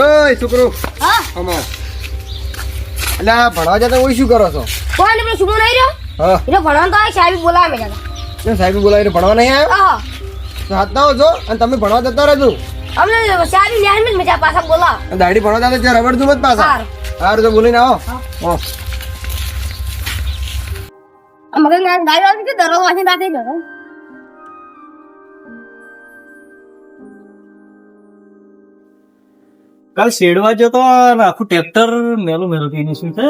ઓય છોકરો હા આમાં એટલે આ ભણવા જતા કોઈ શું કરો છો? કોણ પેલો સુમો નહીં રહ્યો હા એટલે ભણવાનું તો આ સાહેબ બોલાવે મેં કેમ સાહેબ બોલાવીને ભણવા નહીં આવ્યો? હા તો હાથતા હો છો અને તમે ભણવા જતા રહેજો. અમને સાહેબ ન્યાય में મજા પાછા બોલા અને દાઢી ભણવા જતા ત્યાં રબડ મત પાછા. સારું. સારું તો બોલીને આવો. હા મગજ ના ગાડી આવી કે દરો વાંચી દાતે ગયો કાલ શેડવા જતો અને આખું ટ્રેક્ટર મેલું મેલું થઈને શું છે?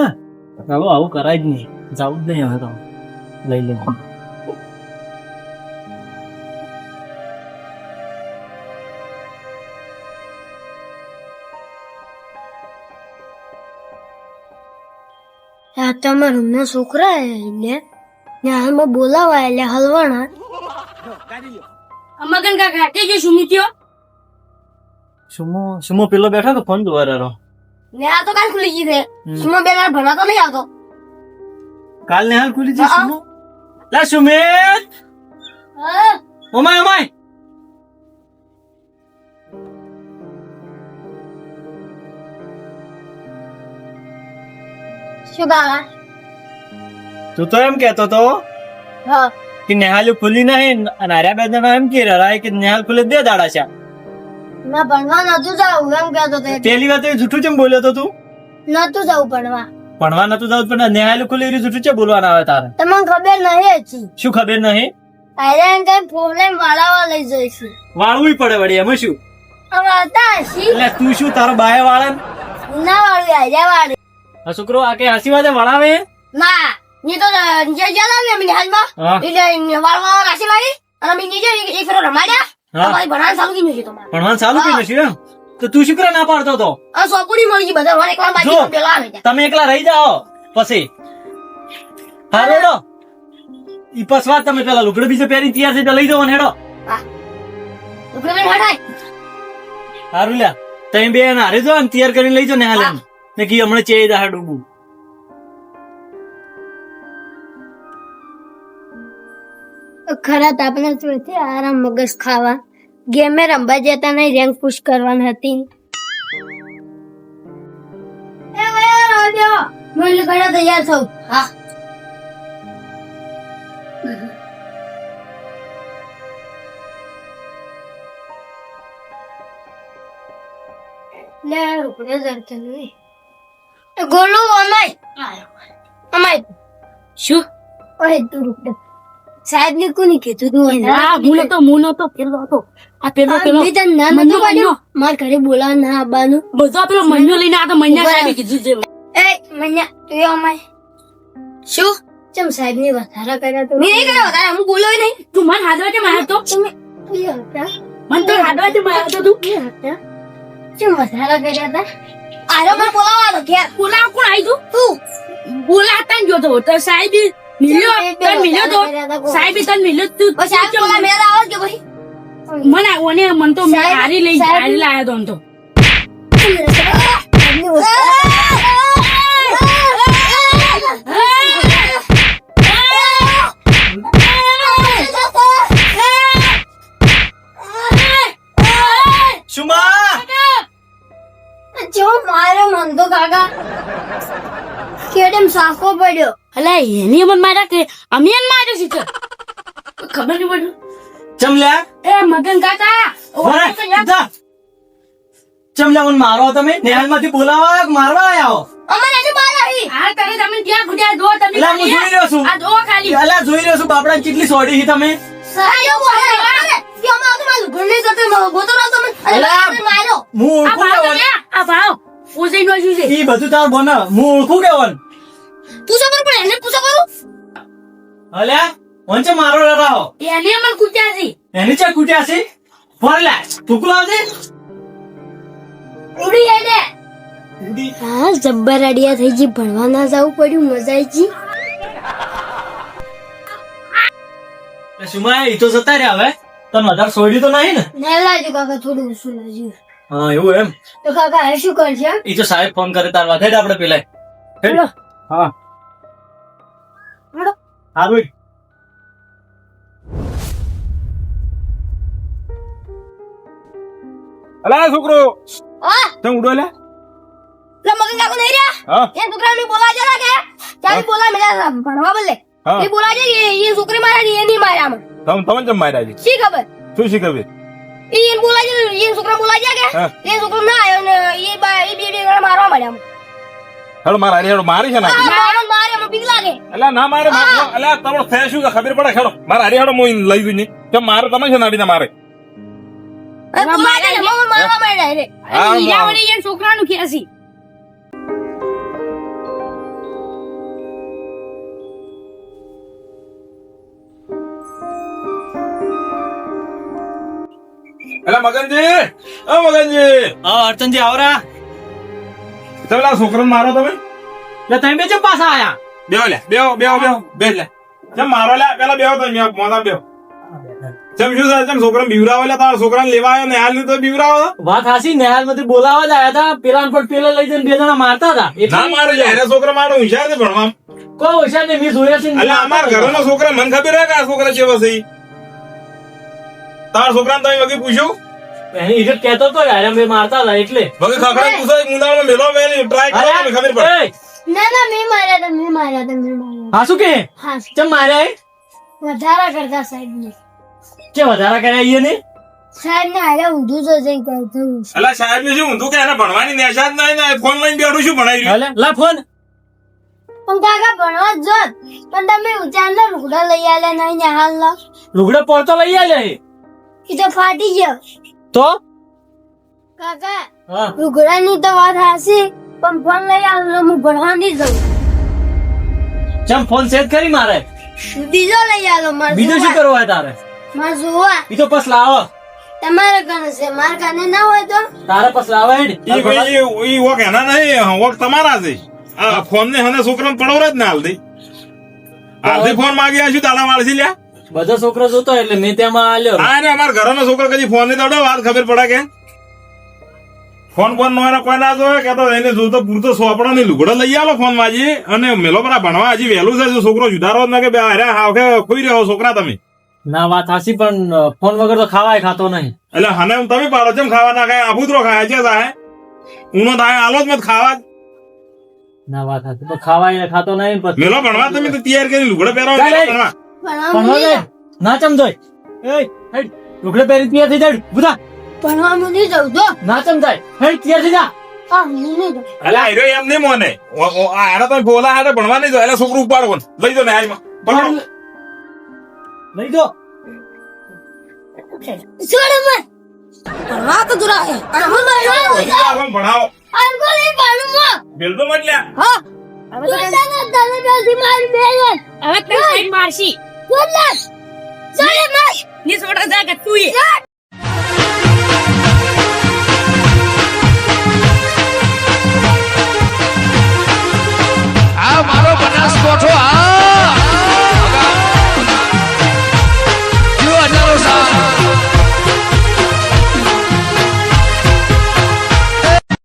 ચાલો આવું કરાય જ નહીં, જવું જ નહીં હવે તો લઈ લે. તમારા રૂમના છોકરા એટલે હાલમાં બોલાવા એટલે હલવાના મગન કાકા તે જે સુમિત્યો સુમો પેલો બેઠો તો ફોન જોવા રહ્યો. ને આ તો કાલ ખુલી ગઈ છે સુમો બેન ભણવા તો નહીં આવતો કાલ ને હાલ ખુલી છે સુમો. લા સુમિત, હા ઓમાય ઓમાય. શું કાકા તું તો એમ કેતો તો હા કે નેહાલ ખુલી નહીં અને આર્યા બે જણા એમ કે રહ્યા કે નેહાલ ખુલે 2 દાડા છે. ના ભણવા નતું જવું એમ કહેતો તો પેલી વાત એ જૂઠું ચેમ બોલ્યો તો તું? નતું જવું ભણવા ભણવા નતું જવું પણ નેહાલ ખુલે એ જૂઠું ચેમ બોલવાના આવે તારે? તમને ખબર નહીં હતી શું ખબર નહીં? અરે કઈ પ્રોબ્લેમ વાળાવા લઈ જઈશું વાળવું પડે વળી એમાં શું? હવે હતા હસી એટલે તું શું તારો બાય વાળે ના વાળવી આજા વાળી આ છોકરો આ કે હસી વાદે વળાવે? ના ની તો જે જલા ને મને હાલમાં હા. એટલે વાળવા રાશી લાવી અને મી નીચે એક ફેરો રમાડ્યા હા. અમારી ભણાન ચાલુ કી મેં તમારે ભણવાનું ચાલુ કર્યું છે એમ? તો તું શું કરે ના પાડતો તો? આ સોપડી મળી ગઈ બધા મને એકલા જો. બાકી પેલા આવે ત્યાં તમે એકલા રહી જાઓ પછી હારો હેડો. ઈ પસવા તમે પેલા લુગડો બીજો પહેરી તૈયાર છે તો લઈ જાઓ ને હેડો. હા ઉપરે મેં હટાય હારું લ્યા તમે બે હારે જો ને તૈયાર કરીને લઈ જાઓ ને હાલ એમ ને કી હમણાં ચેઈ દા ડૂબું. ખરા તાપને ચોથી આરામ મગજ ખાવા ગેમે રમવા જતા નહીં રેન્ક પુશ કરવાની હતી એ વયા રાજો મને ઘણા તૈયાર થઉં હા લે રૂપડે જરતે નહીં એ ગોલો અમાય અમાય શું ઓય તું રૂપડે સાહેબ ને કોની કીધું તું આ મુનો તો પેલો હતો આ પેલો મન્નુ કાઢ્યો માર ઘરે બોલા ના આવવાનું બધો પેલો મન્યો લઈને આ તો મન્યા સાહેબે કીધું છે. એ મન્યા તું અમાય શું ચમ સાહેબ ની વધારા કર્યા તો નહીં કર્યા વધારા હું બોલ્યો નહીં તું મન હાદવા છે મારા તો તમે હતા મન તો હાદવા છે મારા તો તું હતા ચમ વધારા કર્યા હતા આરો મને બોલાવા તો ઘેર બોલા કોણ આવી તું બોલાતા જ જોતો તો સાહેબ મિલ્યો તન મિલ્યો તો સાહેબ તન મિલ્યો તું પછી આ બોલા મેલા આવો કે ભાઈ મને ઓને મન તો મેં હારી લઈ હારી લાયા તો આમ તો શુમા જો મારો મંદો કાકા કેડમ સાકો પડ્યો અલા એની મન મારા કે અમે એન માર્યો છે તો ખબર નહીં પડ્યું ચમલ્યા એ મગન કાકા ચમલ્યા મને મારો તમે નેહાલ માંથી બોલાવા મારવા આયા હો? અમને આજે બાર આવી આ તને તમે ક્યાં ગુડ્યા જો તમે એલા હું જોઈ રહ્યો છું. આ જો ખાલી અલા જોઈ રહ્યો છું બાપડા કેટલી સોડી છે તમે. સાહેબ બોલે કે અમે તો મારું ઘરને જતે ગોતો રહો તમે અલા, અને માર્યો હું આ ઓળખું ભાવ કેવન. આ ભાવ ઓઝઈ નો શું છે ઈ બધું તાર બને હું ઓળખું કેવન. પૂછો કરું પણ એને પૂછો કરું અલ્યા વંચે મારો લડાવો એને મન કુટ્યા છે એની ચા કુટ્યા છે ફરલા તું લાવજે. ઉડી એને હા જબ્બર અડિયા થઈ જી ભણવા ના જવું પડ્યું મજા આવી જી સુમા ઈ તો જતા રહ્યા હવે તને વધારે સોડી તો નહીં ને? ને લાજો કાકા થોડું ઉસું લાજો હા એવું એમ. તો કાકા હવે શું કરશે ઈ તો સાહેબ ફોન કરે તાર વાત હેડ આપણે પેલા હેડ. હેડો. હા હેડો. હારું અલા છોકરો હા તમે ઉડો લે લે મગન કાકો નહીં રહ્યા હા એ છોકરાને બોલા જરા કે ચાલી બોલા મેલા ભણવા બોલે હા. એ બોલા છે એ છોકરી માર્યા ને એ નહીં માર્યા મને તમે જમ માર્યા છે શી ખબર શું શીખવે એ બોલા છે એ છોકરા બોલા છે કે હા. એ છોકરો ના આવ્યો ને એ બે ગણા મારવા માંડ્યા મને. હેડો મારા હેડો મારી છે ને હા, મારો મારે મને બીક લાગે એટલે ના મારે એટલે તમારો થાય શું ખબર પડે ખેડો મારા હારી હેડો હું લઈ જઈને કે મારે તમે છે નાડીને મારે એ બોલા છે ને મને મારવા માંડ્યા રે હા, હીરા વળી એ છોકરાનું ખેંચી એટલે મગનજી ઓ મગનજી હા અર્ચનજી આવરા તમે પેલા છોકરાને મારો તમે એટલે તમે બે ચમ પાછા આયા બેહો લે બેહો બે લે ચમ મારો લે પેલા બેહો તમે મોના બેહો ચમ શું થાય ચમ છોકરાને બીવરાવો લે તારા છોકરાને લેવા આવ્યો ને હાલ ની તો બીવરાવો વાત હાસી નેહાલ માંથી બોલાવા જ આયા હતા પેલા પર પેલા લઈ જઈને બે જણા મારતા હતા ના મારે જાય એને છોકરા મારો હોશિયાર છે ભણવામાં કોઈ હોશિયાર નહીં મેં જોયા છે ને. એટલે અમાર ઘરનો છોકરા મને ખબર હે કે આ છોકરા કેવો છે ઈ. તારા છોકરાને તમે વગી પૂછ્યું એની ઇજ્જત કહેતો તો યાર અમે મારતા હતા એટલે વગી ખખડા પૂછાય મુંદામાં મેલો મેલી ટ્રાય કરો મને ખબર પડે અરે, ના ના મેં માર્યા હતા હા શું કે હા ચમ માર્યા એ? વધારા કરતા સાહેબ ને કે વધારા કર્યા ઈએ ને સાહેબ ને આયા ઊંધું તો જઈ ગયું થયું એટલે સાહેબ શું ઊંધું કે એને ભણવાની નેશા જ નહીં ને ફોન લઈને બેઠું શું ભણાવી રહ્યું? હાલે લા ફોન પણ કાકા ભણવા જ જોત પણ તમે ઉચારના લુગડા લઈ આલ્યા નહીં ને હાલ લો લુગડે પડતો લઈ આલે એ તો ફાટી ગયો તો કાકા હા લુગડાની તો વાત હાસી પણ ફોન લઈ આલો હું ભણવા નહીં જઉં ચમ ફોન સેટ કરી મારે બીજો લઈ આલો મારે બીજું શું કરવું હોય તારે મારે જોવા ઈ તો પસ લાવો તમારે કને છે મારે કને ના હોય તો તારે પસ લાવો હેડ ઈ વોક એના નહીં વોક તમારા છે આ ફોન ને હને છોકરાને પડવરા જ ને હાલથી ફોન માંગ્યા શું દાડા મારસી લ્યા બધા છોકરો જોતો એટલે મેં તેમાં આલ્યો હા ને અમારા ઘરનો છોકરો કદી ફોન નહીં દોડે વાત ખબર પડે કે ફોન કોણ નો કોઈ ના જોવે કે તો એને જોતો પૂરતો સોપડા ની લુગડો લઈ આલો ફોન માં હજી અને મેલો પરા ભણવા હજી વહેલું છે જો છોકરો સુધારો જ ના કે બે હારે હાવ કે ખોઈ રહ્યો છોકરા તમે ના વાત હાસી પણ ફોન વગર તો ખાવાય ખાતો નહીં એટલે હને તમે પાડો ચમ ખાવા ના ખાય આબુતરો ખાય છે સાહે ઉનો થાય આલો જ મત ખાવા જ. ના વાત હાસી તો ખાવાય ખાતો નહીં પછી મેલો ભણવા તમે તો તૈયાર કરી લુગડો પહેરો ચાલ, મેલો ભણવા ભણવા ભણવા નહીં જાય ના ચમજાય એ હેડ લુગડે પહેરી તૈયાર થઈ જાય બુધા ભણવા નહીં જવું તો ના ચમજાય હેડ તૈયાર થઈ જા હા હું નહીં જઉં એટલે આયરો એમ નહીં મોને આને તમે બોલા હારે ભણવા નહીં જો એટલે છોકરું ઉપાડો કોણ લઈ દો ને હાઈમાં પકડો લઈ દો છોડ મત ભણવા તો દુરા હે અને હું ભણવા ભણાવો અનકો નહીં ભણવા બિલ તો મત લ્યા હા હવે તો તને બેસી મારી બેન હવે તને સાઈડ મારશી બોલ છોડ મત ની છોડા જા કે તું એ